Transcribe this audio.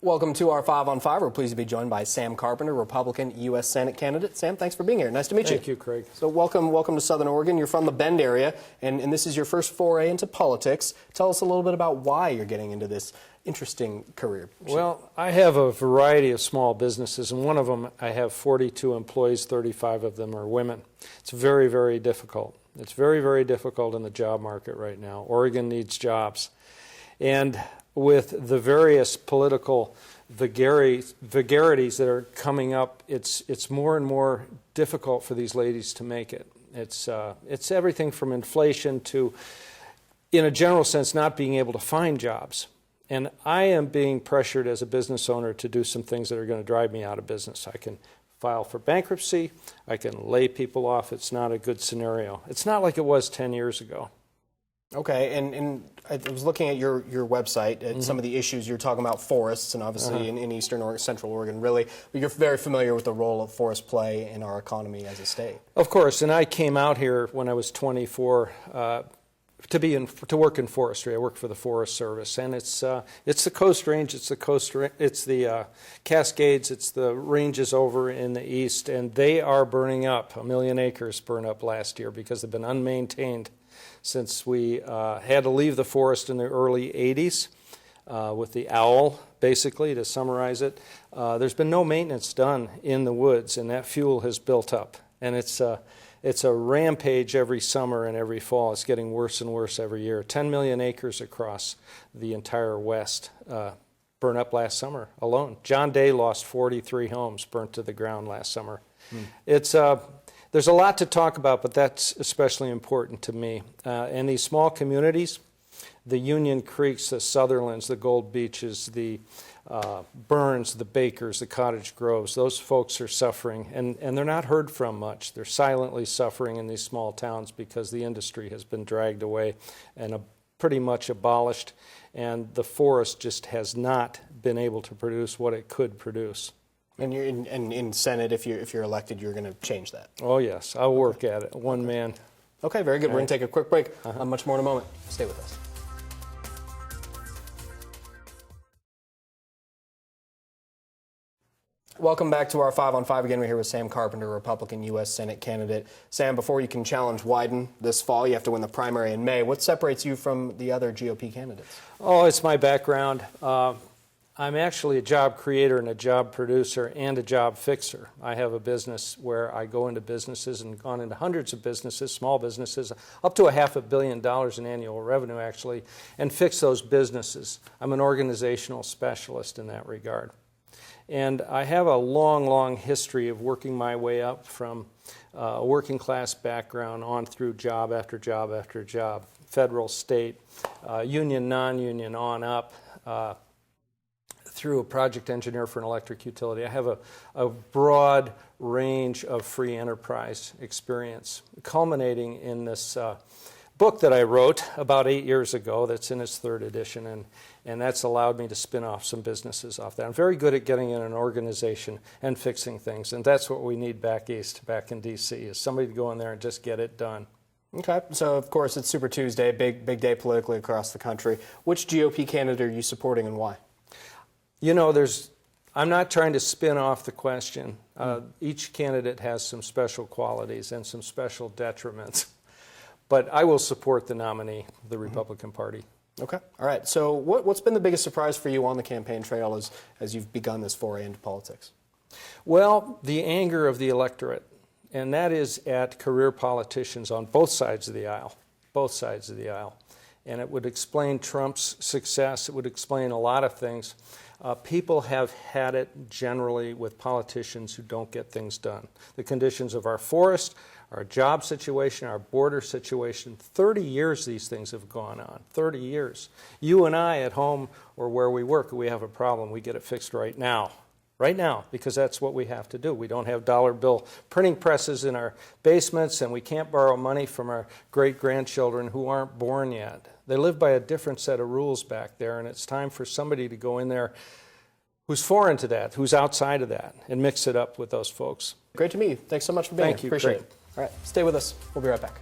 Welcome to our 5 on 5. We're pleased to be joined by Sam Carpenter, Republican U.S. Senate candidate. Sam, thanks for being here. Nice to meet you. Thank you, Craig. So welcome to Southern Oregon. You're from the Bend area, and this is your first foray into politics. Tell us a little bit about why you're getting into this interesting career. Well, I have a variety of small businesses, and one of them, I have 42 employees, 35 of them are women. It's very, very difficult. It's very, very difficult in the job market right now. Oregon needs jobs. And with the various political vagaries that are coming up, it's more and more difficult for these ladies to make it. It's everything from inflation to, in a general sense, not being able to find jobs. And I am being pressured as a business owner to do some things that are going to drive me out of business. I can file for bankruptcy. I can lay people off. It's not a good scenario. It's not like it was 10 years ago. Okay, and I was looking at your website, at some of the issues you're talking about, forests, and obviously in Eastern or Central Oregon, really. But you're very familiar with the role of forests play in our economy as a state. Of course, and I came out here when I was 24 to work in forestry. I work for the Forest Service, and it's the Coast Range, it's the Cascades, it's the ranges over in the east, and they are burning up. 1 million acres burned up last year because they've been unmaintained since we had to leave the forest in the early 80s with the owl, basically, to summarize it. There's been no maintenance done in the woods, and that fuel has built up. And it's a rampage every summer and every fall. It's getting worse and worse every year. 10 million acres across the entire West burned up last summer alone. John Day lost 43 homes burnt to the ground last summer. There's a lot to talk about, but that's especially important to me. In these small communities, the Union Creeks, the Sutherlands, the Gold Beaches, the Burns, the Bakers, the Cottage Groves, those folks are suffering, and they're not heard from much. They're silently suffering in these small towns because the industry has been dragged away and pretty much abolished, and the forest just has not been able to produce what it could produce. And you're in Senate, if you're elected, you're going to change that. Oh yes, I'll work at it. One man. Okay, very good. We're going to take a quick break. Much more in a moment. Stay with us. Welcome back to our 5 on 5. Again, we're here with Sam Carpenter, Republican U.S. Senate candidate. Sam, before you can challenge Wyden this fall, you have to win the primary in May. What separates you from the other GOP candidates? Oh, it's my background. I'm actually a job creator and a job producer and a job fixer. I have a business where I go into businesses and gone into hundreds of businesses, small businesses, up to $500 million in annual revenue actually, and fix those businesses. I'm an organizational specialist in that regard. And I have a long, long history of working my way up from a working class background on through job after job after job, federal, state, union, non-union, on up, through a project engineer for an electric utility. I have a broad range of free enterprise experience, culminating in this book that I wrote about 8 years ago that's in its 3rd edition, and that's allowed me to spin off some businesses off that. I'm very good at getting in an organization and fixing things, and that's what we need back east, back in D.C., is somebody to go in there and just get it done. Okay, so of course it's Super Tuesday, big day politically across the country. Which GOP candidate are you supporting and why? You know, I'm not trying to spin off the question. Each candidate has some special qualities and some special detriments. But I will support the nominee, the Republican Party. Okay. All right. So what's been the biggest surprise for you on the campaign trail as you've begun this foray into politics? Well, the anger of the electorate, and that is at career politicians on both sides of the aisle, And it would explain Trump's success. It would explain a lot of things. People have had it generally with politicians who don't get things done. The conditions of our forest, our job situation, our border situation, 30 years these things have gone on, 30 years. You and I at home or where we work, we have a problem, we get it fixed right now, because that's what we have to do. We don't have dollar bill printing presses in our basements, and we can't borrow money from our great-grandchildren who aren't born yet. They live by a different set of rules back there, and it's time for somebody to go in there who's foreign to that, who's outside of that, and mix it up with those folks. Great to meet you. Thanks so much for being here. Thank you. Appreciate it. All right, stay with us. We'll be right back.